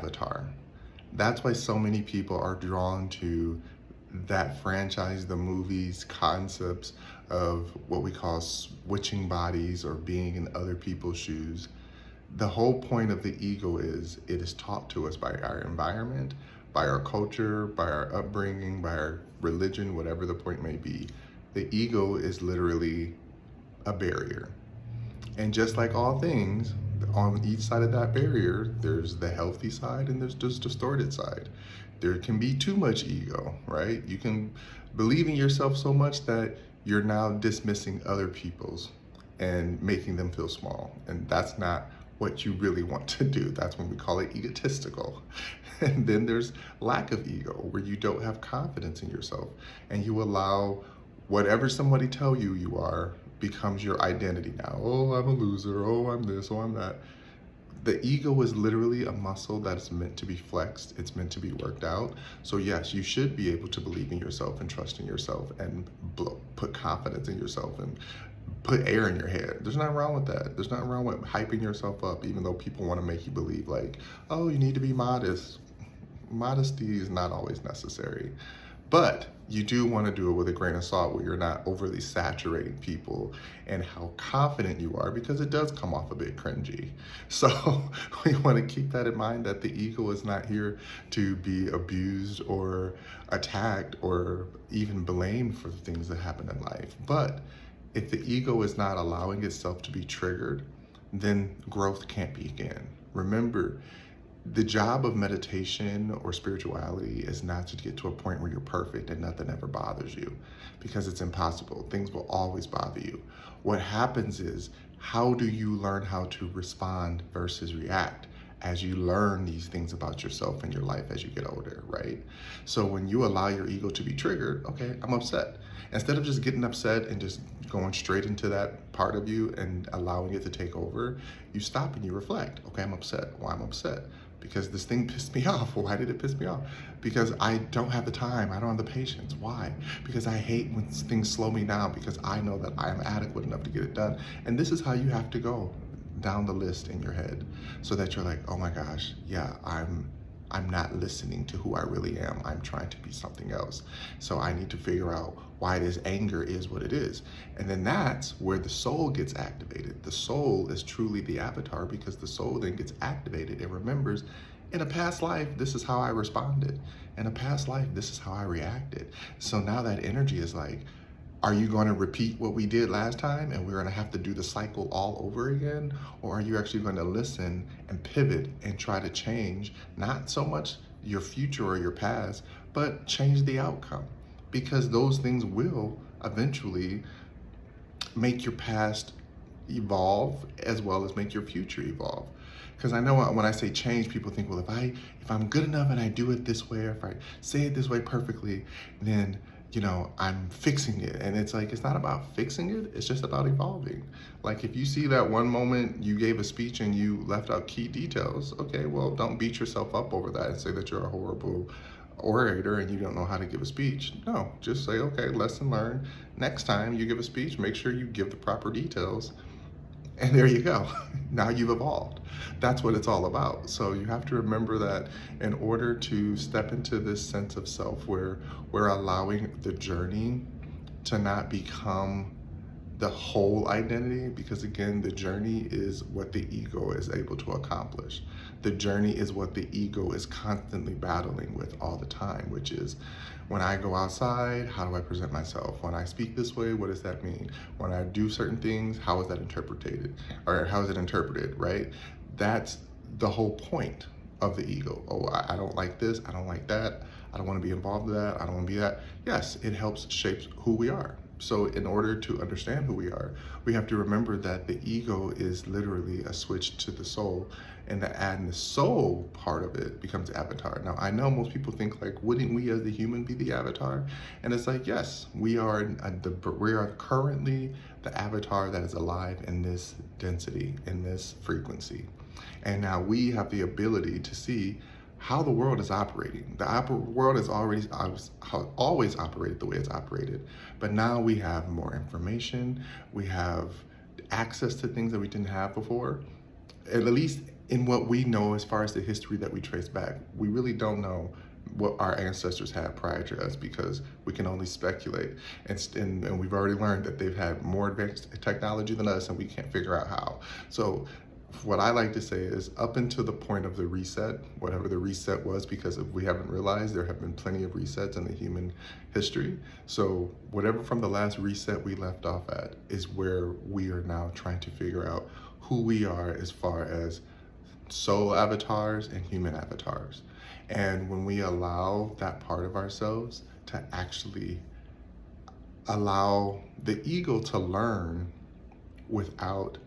avatar. That's why so many people are drawn to that franchise, the movies, concepts of what we call switching bodies or being in other people's shoes. The whole point of the ego is it is taught to us by our environment, by our culture, by our upbringing, by our religion, whatever the point may be. The ego is literally a barrier. And just like all things, on each side of that barrier, there's the healthy side and there's this distorted side. There can be too much ego, right? You can believe in yourself so much that you're now dismissing other people's and making them feel small. And that's not what you really want to do. That's when we call it egotistical. And then there's lack of ego, where you don't have confidence in yourself and you allow whatever somebody tell you you are becomes your identity now. Oh, I'm a loser. Oh, I'm this. Oh, I'm that. The ego is literally a muscle that is meant to be flexed. It's meant to be worked out. So yes, you should be able to believe in yourself and trust in yourself and put confidence in yourself and put air in your head. There's nothing wrong with that. There's nothing wrong with hyping yourself up, even though people want to make you believe like, oh, you need to be modest. Modesty is not always necessary. But you do want to do it with a grain of salt where you're not overly saturating people and how confident you are, because it does come off a bit cringy. So we want to keep that in mind, that the ego is not here to be abused or attacked or even blamed for the things that happen in life. But if the ego is not allowing itself to be triggered, then growth can't begin. Remember, the job of meditation or spirituality is not to get to a point where you're perfect and nothing ever bothers you, because it's impossible. Things will always bother you. What happens is, how do you learn how to respond versus react as you learn these things about yourself and your life as you get older, right? So when you allow your ego to be triggered, okay, I'm upset. Instead of just getting upset and just going straight into that part of you and allowing it to take over, you stop and you reflect. Okay, I'm upset. Why am I upset? Because this thing pissed me off. Why did it piss me off? Because I don't have the time. I don't have the patience. Why? Because I hate when things slow me down, because I know that I am adequate enough to get it done. And this is how you have to go down the list in your head, so that you're like, oh my gosh, yeah, I'm not listening to who I really am. I'm trying to be something else. So I need to figure out why this anger is what it is. And then that's where the soul gets activated. The soul is truly the avatar, because the soul then gets activated and remembers, in a past life, this is how I responded. In a past life, this is how I reacted. So now that energy is like, are you going to repeat what we did last time and we're going to have to do the cycle all over again? Or are you actually going to listen and pivot and try to change, not so much your future or your past, but change the outcome? Because those things will eventually make your past evolve as well as make your future evolve. Because I know when I say change, people think, well, if I'm good enough and I do it this way, or if I say it this way perfectly, then I'm fixing it. And it's like, it's not about fixing it, it's just about evolving. Like, if you see that one moment you gave a speech and you left out key details, okay, well, don't beat yourself up over that and say that you're a horrible orator and you don't know how to give a speech. No, just say, okay, lesson learned. Next time you give a speech, make sure you give the proper details. And there you go. Now you've evolved. That's what it's all about. So you have to remember that in order to step into this sense of self, where we're allowing the journey to not become the whole identity, because again, the journey is what the ego is able to accomplish. The journey is what the ego is constantly battling with all the time, which is, when I go outside, how do I present myself? When I speak this way, what does that mean? When I do certain things, how is that interpreted? Or how is it interpreted, right? That's the whole point of the ego. Oh, I don't like this, I don't like that, I don't want to be involved in that, I don't want to be that. Yes, it helps shape who we are. So in order to understand who we are, we have to remember that the ego is literally a switch to the soul, and the soul part of it becomes avatar. Now, I know most people think like, wouldn't we as the human be the avatar? And it's like, yes, we are currently the avatar that is alive in this density, in this frequency. And now we have the ability to see how the world is operating. The world has always operated the way it's operated, but now we have more information, we have access to things that we didn't have before, at least in what we know as far as the history that we trace back, we really don't know what our ancestors had prior to us because we can only speculate. And we've already learned that they've had more advanced technology than us and we can't figure out how. So what I like to say is up until the point of the reset, whatever the reset was, because if we haven't realized, there have been plenty of resets in the human history. So whatever from the last reset we left off at is where we are now trying to figure out who we are as far as soul avatars and human avatars. And when we allow that part of ourselves to actually allow the ego to learn without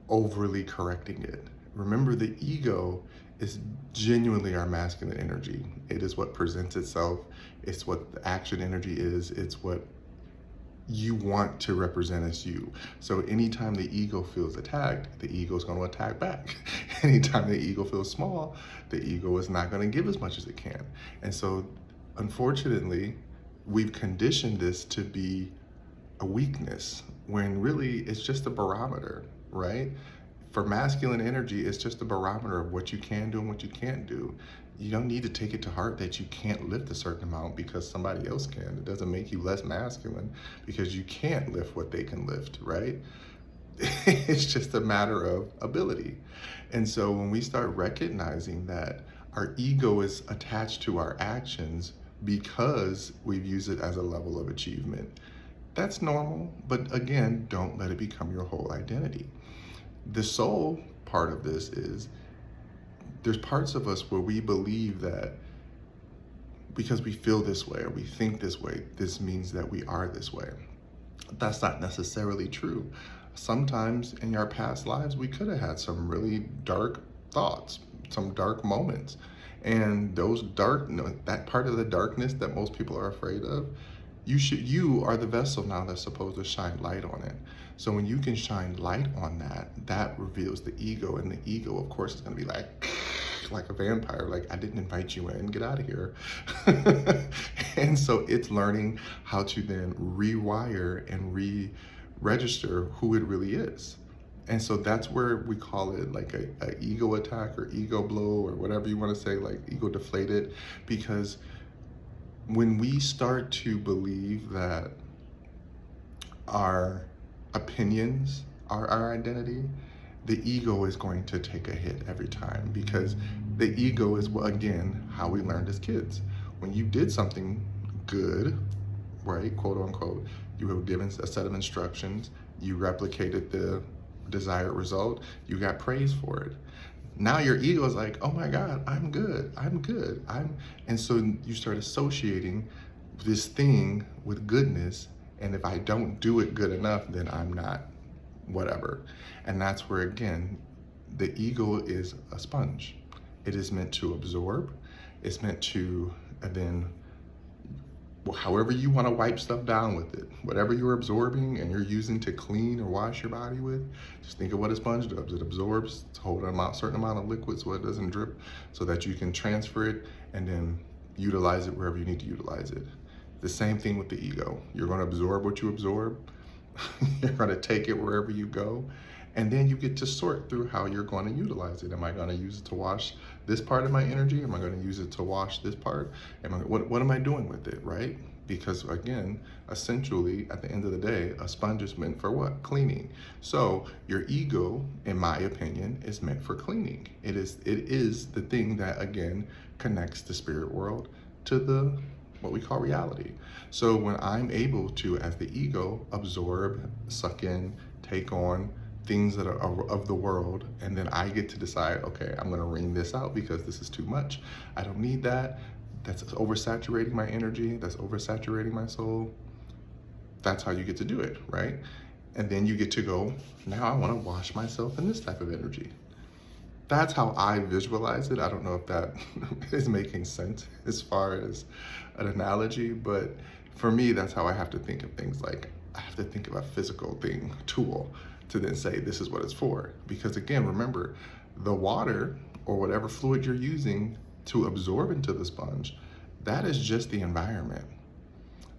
overly correcting it. Remember, the ego is genuinely our masculine energy. It is what presents itself. It's what the action energy is. It's what you want to represent as you. So anytime the ego feels attacked, the ego is going to attack back. Anytime the ego feels small, the ego is not going to give as much as it can. And so unfortunately, we've conditioned this to be a weakness when really it's just a barometer, right? For masculine energy, it's just a barometer of what you can do and what you can't do. You don't need to take it to heart that you can't lift a certain amount because somebody else can. It doesn't make you less masculine because you can't lift what they can lift, right? It's just a matter of ability. And so when we start recognizing that our ego is attached to our actions because we've used it as a level of achievement, that's normal, but again, don't let it become your whole identity. The soul part of this is there's parts of us where we believe that because we feel this way or we think this way, this means that we are this way. That's not necessarily true. Sometimes in our past lives, we could have had some really dark thoughts, some dark moments. And those that part of the darkness that most people are afraid of, you are the vessel now that's supposed to shine light on it. So when you can shine light on that, that reveals the ego, and the ego, of course, is going to be like a vampire, like, I didn't invite you in, get out of here. And so it's learning how to then rewire and re-register who it really is. And so that's where we call it like a ego attack or ego blow or whatever you want to say, like ego deflated, because when we start to believe that our opinions are our identity, the ego is going to take a hit every time, because the ego is, again, how we learned as kids. When you did something good, right, quote unquote, you were given a set of instructions, you replicated the desired result, you got praise for it. Now your ego is like, oh my God, I'm good. And so you start associating this thing with goodness. And if I don't do it good enough, then I'm not whatever. And that's where, again, the ego is a sponge. It is meant to absorb. It's meant to, and then however you want to wipe stuff down with it, whatever you're absorbing and you're using to clean or wash your body with, just think of what a sponge does. It absorbs, hold a certain amount of liquid so it doesn't drip, so that you can transfer it and then utilize it wherever you need to utilize it. The same thing with the ego. You're going to absorb what you absorb. You're going to take it wherever you go. And then you get to sort through how you're going to utilize it. Am I going to use it to wash this part of my energy? Am I going to use it to wash this part? What am I doing with it, right? Because again, essentially, at the end of the day, a sponge is meant for what? Cleaning. So your ego, in my opinion, is meant for cleaning. It is the thing that, again, connects the spirit world to the what we call reality. So when I'm able to, as the ego, absorb, suck in, take on things that are of the world, and then I get to decide, okay, I'm going to wring this out because this is too much. I don't need that. That's oversaturating my energy. That's oversaturating my soul. That's how you get to do it, right? And then you get to go, now I want to wash myself in this type of energy. That's how I visualize it. I don't know if that is making sense as far as an analogy, but for me, that's how I have to think of things. Like, I have to think of a physical thing, tool, to then say this is what it's for. Because again, remember, the water or whatever fluid you're using to absorb into the sponge, that is just the environment.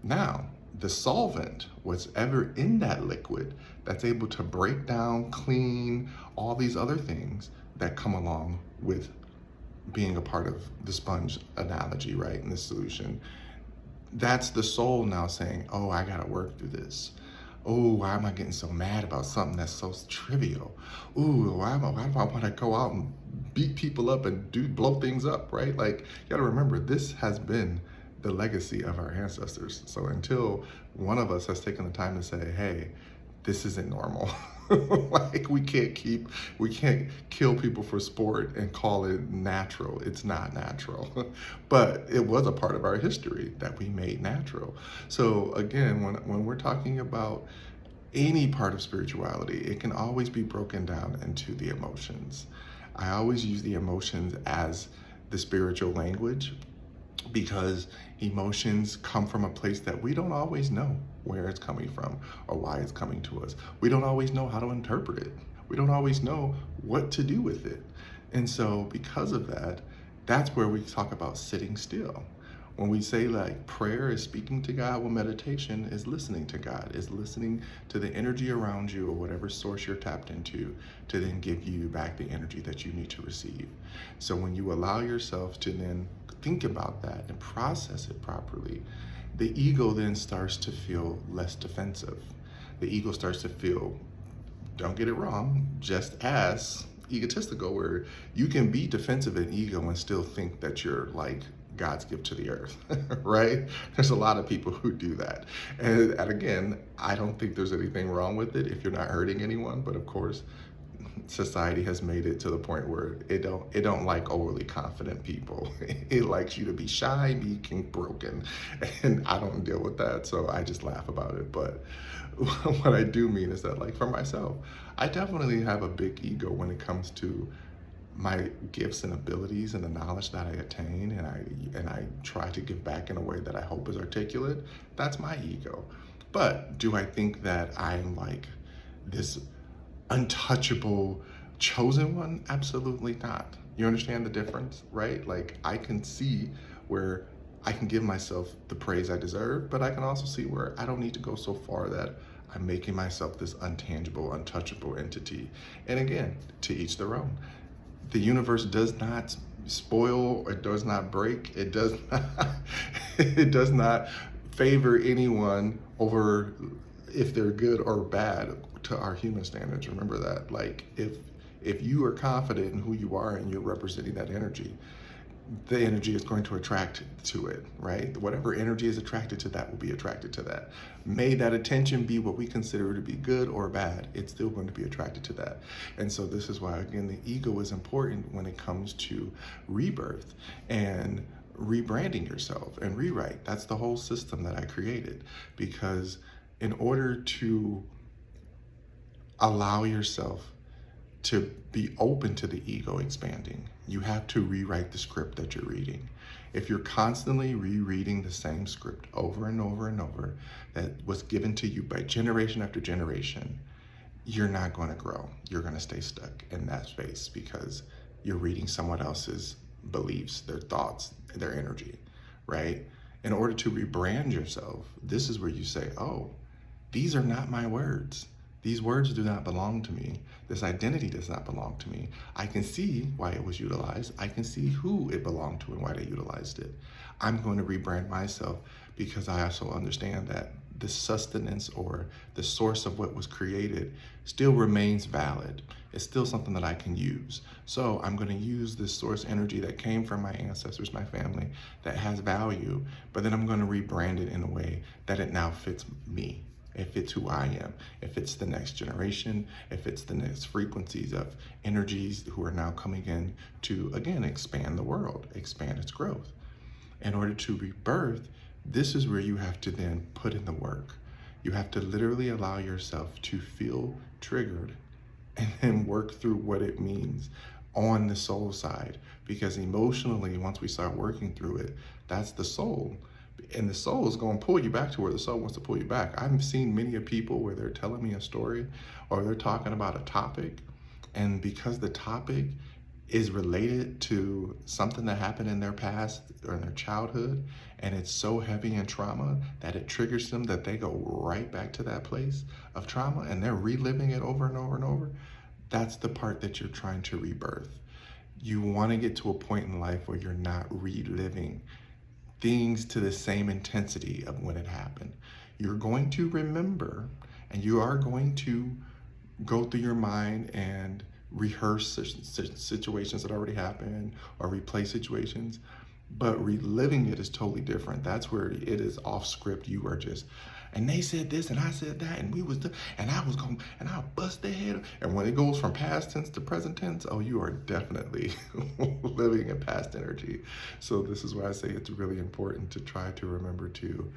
Now, the solvent, what's ever in that liquid that's able to break down, clean, all these other things, that come along with being a part of the sponge analogy, right? And the solution. That's the soul now saying, oh, I gotta work through this. Oh, why am I getting so mad about something that's so trivial? Ooh, why do I want to go out and beat people up and blow things up, right? Like, you gotta remember, this has been the legacy of our ancestors. So until one of us has taken the time to say, hey, this isn't normal. Like we can't kill people for sport and call it natural. It's not natural. But it was a part of our history that we made natural. So again, when we're talking about any part of spirituality, it can always be broken down into the emotions. I always use the emotions as the spiritual language, because emotions come from a place that we don't always know where it's coming from or why it's coming to us. We don't always know how to interpret it. We don't always know what to do with it. And so because of that, that's where we talk about sitting still. When we say like prayer is speaking to God, well, meditation is listening to God, is listening to the energy around you or whatever source you're tapped into to then give you back the energy that you need to receive. So when you allow yourself to then think about that and process it properly, the ego then starts to feel less defensive. The ego starts to feel, don't get it wrong, just as egotistical, where you can be defensive and ego and still think that you're like God's gift to the earth, right? There's a lot of people who do that. And again, I don't think there's anything wrong with it if you're not hurting anyone, but of course, society has made it to the point where it don't like overly confident people. It likes you to be shy, meek, and broken. And I don't deal with that, so I just laugh about it. But what I do mean is that, like, for myself, I definitely have a big ego when it comes to my gifts and abilities and the knowledge that I attain, and I try to give back in a way that I hope is articulate. That's my ego. But do I think that I'm like this untouchable chosen one? Absolutely not. You understand the difference, right? Like, I can see where I can give myself the praise I deserve, but I can also see where I don't need to go so far that I'm making myself this untangible, untouchable entity. And again, to each their own. The universe does not spoil, it does not break, it does not, it does not favor anyone over if they're good or bad to our human standards. Remember that. Like, if you are confident in who you are and you're representing that energy, the energy is going to attract to it, right? Whatever energy is attracted to that will be attracted to that. May that attention be what we consider to be good or bad, it's still going to be attracted to that. And so this is why, again, the ego is important when it comes to rebirth and rebranding yourself and rewrite. That's the whole system that I created, because in order to allow yourself to be open to the ego expanding, you have to rewrite the script that you're reading. If you're constantly rereading the same script over and over and over that was given to you by generation after generation, you're not going to grow. You're going to stay stuck in that space because you're reading someone else's beliefs, their thoughts, their energy, right? In order to rebrand yourself, this is where you say, oh, these are not my words. These words do not belong to me. This identity does not belong to me. I can see why it was utilized. I can see who it belonged to and why they utilized it. I'm going to rebrand myself because I also understand that the sustenance or the source of what was created still remains valid. It's still something that I can use. So I'm going to use this source energy that came from my ancestors, my family, that has value, but then I'm going to rebrand it in a way that it now fits me. It fits who I am, if it's the next generation, if it's the next frequencies of energies who are now coming in to, again, expand the world, expand its growth. In order to rebirth, this is where you have to then put in the work. You have to literally allow yourself to feel triggered and then work through what it means on the soul side. Because emotionally, once we start working through it, that's the soul. And the soul is going to pull you back to where the soul wants to pull you back. I've seen many of people where they're telling me a story or they're talking about a topic, and because the topic is related to something that happened in their past or in their childhood, and it's so heavy in trauma that it triggers them that they go right back to that place of trauma and they're reliving it over and over and over. That's the part that you're trying to rebirth. You want to get to a point in life where you're not reliving things to the same intensity of when it happened. You're going to remember, and you are going to go through your mind and rehearse situations that already happened or replay situations, but reliving it is totally different. That's where it is off script. You are just, and they said this and I said that and we was and I was going and I'll bust their head. And when it goes from past tense to present tense, oh, you are definitely living in past energy. So this is why I say it's really important to try to remember to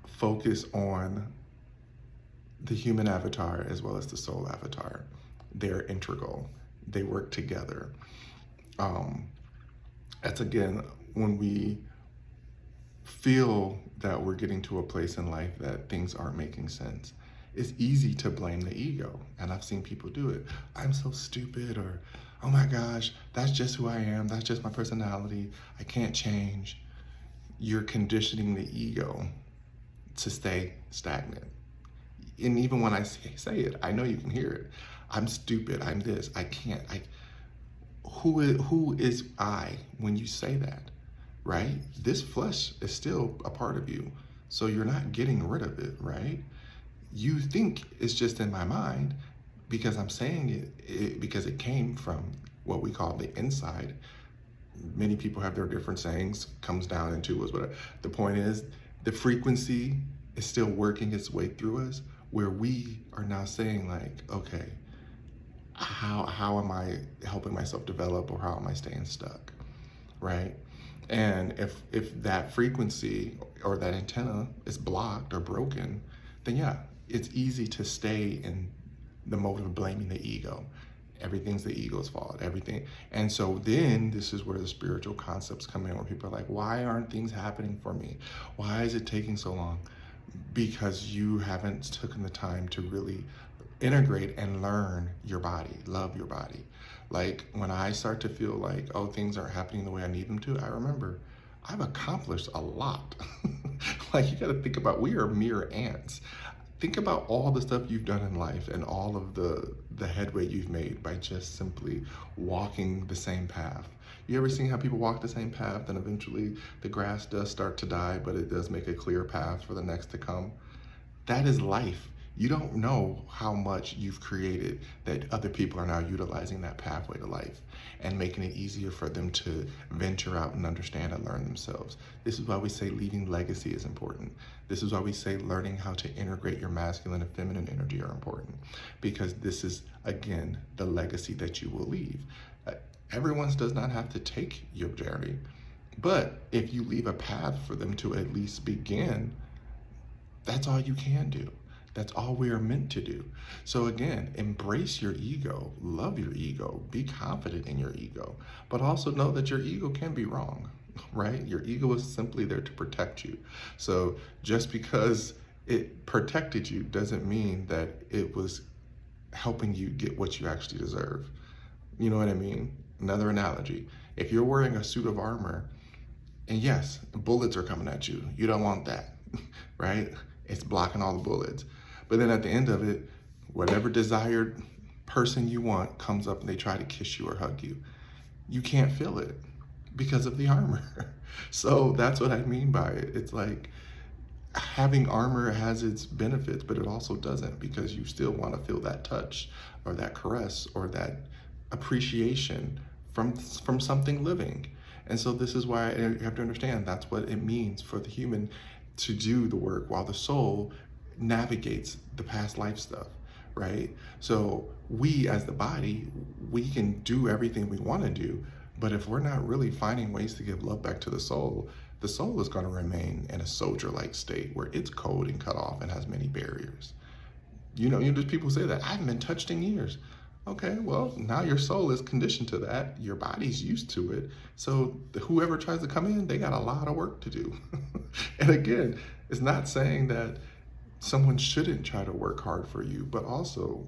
focus on the human avatar as well as the soul avatar. They're integral. They work together. That's again when we feel that we're getting to a place in life that things aren't making sense. It's easy to blame the ego, and I've seen people do it. I'm so stupid, or oh my gosh, that's just who I am. That's just my personality. I can't change. You're conditioning the ego to stay stagnant. And even when I say it, I know you can hear it. I'm stupid. I'm this. I can't. Who is I when you say that, right? This flesh is still a part of you. So you're not getting rid of it, right? You think it's just in my mind because I'm saying it because it came from what we call the inside. Many people have their different sayings, comes down into us, but the point is the frequency is still working its way through us, where we are now saying like, okay, how am I helping myself develop, or how am I staying stuck, right? And if that frequency or that antenna is blocked or broken, then yeah, it's easy to stay in the mode of blaming the ego. Everything's the ego's fault, everything. And so then this is where the spiritual concepts come in, where people are like, why aren't things happening for me? Why is it taking so long? Because you haven't taken the time to really integrate and learn your body, love your body. Like when I start to feel like, oh, things aren't happening the way I need them to, I remember I've accomplished a lot. Like you got to think about, we are mere ants. Think about all the stuff you've done in life and all of the headway you've made by just simply walking the same path. You ever seen how people walk the same path and eventually the grass does start to die, but it does make a clear path for the next to come? That is life. You don't know how much you've created that other people are now utilizing that pathway to life and making it easier for them to venture out and understand and learn themselves. This is why we say leaving legacy is important. This is why we say learning how to integrate your masculine and feminine energy are important, because this is, again, the legacy that you will leave. Everyone does not have to take your journey, but if you leave a path for them to at least begin, that's all you can do. That's all we are meant to do. So again, embrace your ego, love your ego, be confident in your ego, but also know that your ego can be wrong, right? Your ego is simply there to protect you. So just because it protected you doesn't mean that it was helping you get what you actually deserve. You know what I mean? Another analogy, if you're wearing a suit of armor, and yes, bullets are coming at you, you don't want that, right? It's blocking all the bullets. But then at the end of it, whatever desired person you want comes up and they try to kiss you or hug you. You can't feel it because of the armor. So that's what I mean by it. It's like having armor has its benefits, but it also doesn't, because you still want to feel that touch or that caress or that appreciation from something living. And so this is why you have to understand that's what it means for the human to do the work, while the soul navigates the past life stuff, right? So we as the body, we can do everything we want to do, but if we're not really finding ways to give love back to the soul is going to remain in a soldier-like state where it's cold and cut off and has many barriers. You know, just people say that, I haven't been touched in years. Okay, well, now your soul is conditioned to that. Your body's used to it. So whoever tries to come in, they got a lot of work to do. And again, it's not saying that someone shouldn't try to work hard for you, but also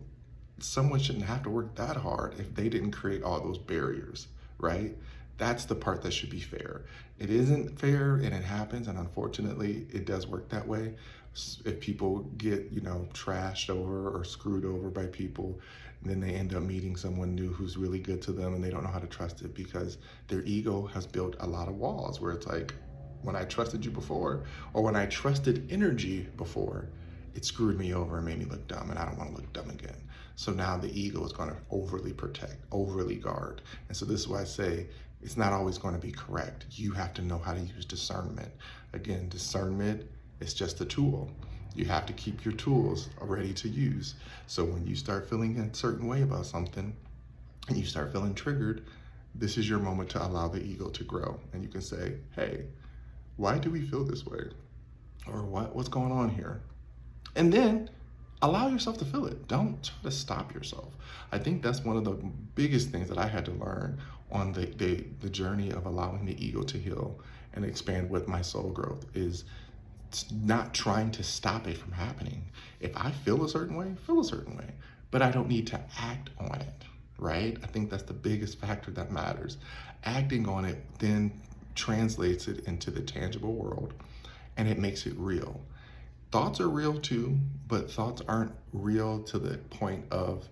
someone shouldn't have to work that hard if they didn't create all those barriers, right? That's the part that should be fair. It isn't fair, and it happens, and unfortunately, it does work that way. If people get, trashed over or screwed over by people, then they end up meeting someone new who's really good to them, and they don't know how to trust it because their ego has built a lot of walls where it's like, when I trusted you before, or when I trusted energy before, it screwed me over and made me look dumb, and I don't want to look dumb again. So now the ego is going to overly protect, overly guard. And so this is why I say it's not always going to be correct. You have to know how to use discernment. Again, discernment is just a tool. You have to keep your tools ready to use. So when you start feeling a certain way about something and you start feeling triggered, this is your moment to allow the ego to grow. And you can say, hey, why do we feel this way? Or what's going on here? And then allow yourself to feel it. Don't try to stop yourself. I think that's one of the biggest things that I had to learn on the journey of allowing the ego to heal and expand with my soul growth is not trying to stop it from happening. If I feel a certain way, feel a certain way, but I don't need to act on it, right? I think that's the biggest factor that matters. Acting on it then translates it into the tangible world, and it makes it real. Thoughts are real too, but thoughts aren't real to the point of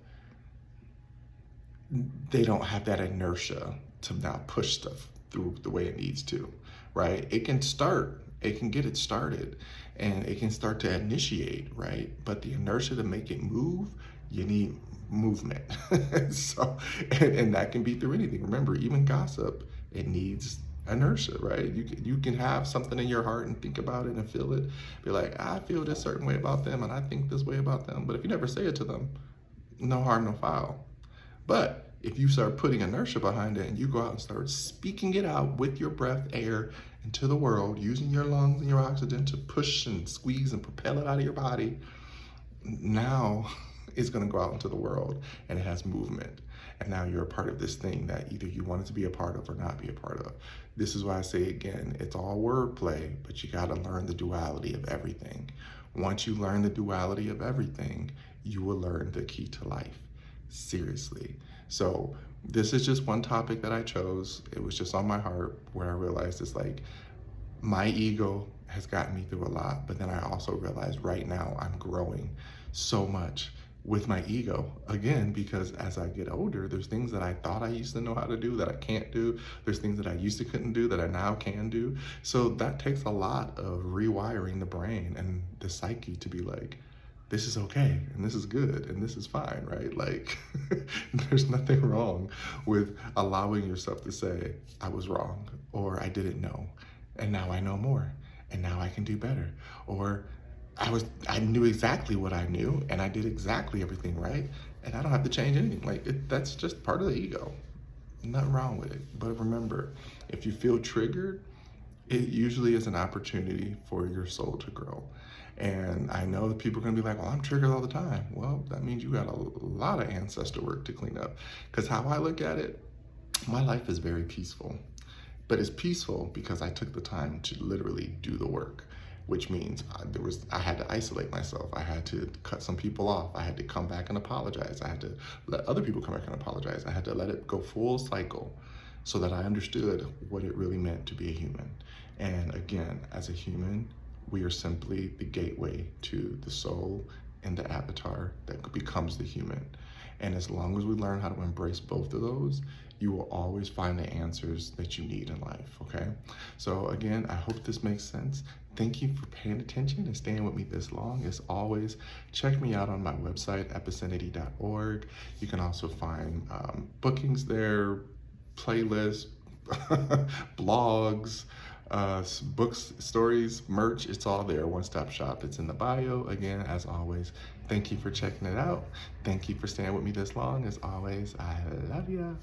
they don't have that inertia to now push stuff through the way it needs to, right? It can start, it can get it started, and it can start to initiate, right? But the inertia to make it move, you need movement. And that can be through anything. Remember, even gossip, it needs inertia, right? You can have something in your heart and think about it and feel it. Be like, I feel this certain way about them, and I think this way about them. But if you never say it to them, no harm, no foul. But if you start putting inertia behind it and you go out and start speaking it out with your breath, air, into the world, using your lungs and your oxygen to push and squeeze and propel it out of your body, now it's going to go out into the world and it has movement. And now you're a part of this thing that either you wanted to be a part of or not be a part of. This is why I say again, it's all wordplay, but you got to learn the duality of everything. Once you learn the duality of everything, you will learn the key to life. Seriously. So this is just one topic that I chose. It was just on my heart where I realized it's like my ego has gotten me through a lot, but then I also realized right now I'm growing so much with my ego again, because as I get older, there's things that I thought I used to know how to do that I can't do. There's things that I used to couldn't do that I now can do. So that takes a lot of rewiring the brain and the psyche to be like, this is okay, and this is good, and this is fine, right? Like, there's nothing wrong with allowing yourself to say, I was wrong, or I didn't know, and now I know more, and now I can do better. Or I knew exactly what I knew, and I did exactly everything right, and I don't have to change anything. Like, that's just part of the ego. Nothing wrong with it. But remember, if you feel triggered, it usually is an opportunity for your soul to grow. And I know that people are gonna be like, well, I'm triggered all the time. Well, that means you got a lot of ancestor work to clean up. Because how I look at it, my life is very peaceful. But it's peaceful because I took the time to literally do the work, which means I had to isolate myself. I had to cut some people off. I had to come back and apologize. I had to let other people come back and apologize. I had to let it go full cycle so that I understood what it really meant to be a human. And again, as a human, we are simply the gateway to the soul and the avatar that becomes the human. And as long as we learn how to embrace both of those, you will always find the answers that you need in life, okay? So again, I hope this makes sense. Thank you for paying attention and staying with me this long. As always, check me out on my website, epicinity.org. You can also find bookings there, playlists, blogs, books, stories, merch. It's all there, one-stop shop. It's in the bio. Again, as always, thank you for checking it out. Thank you for staying with me this long. As always, I love ya.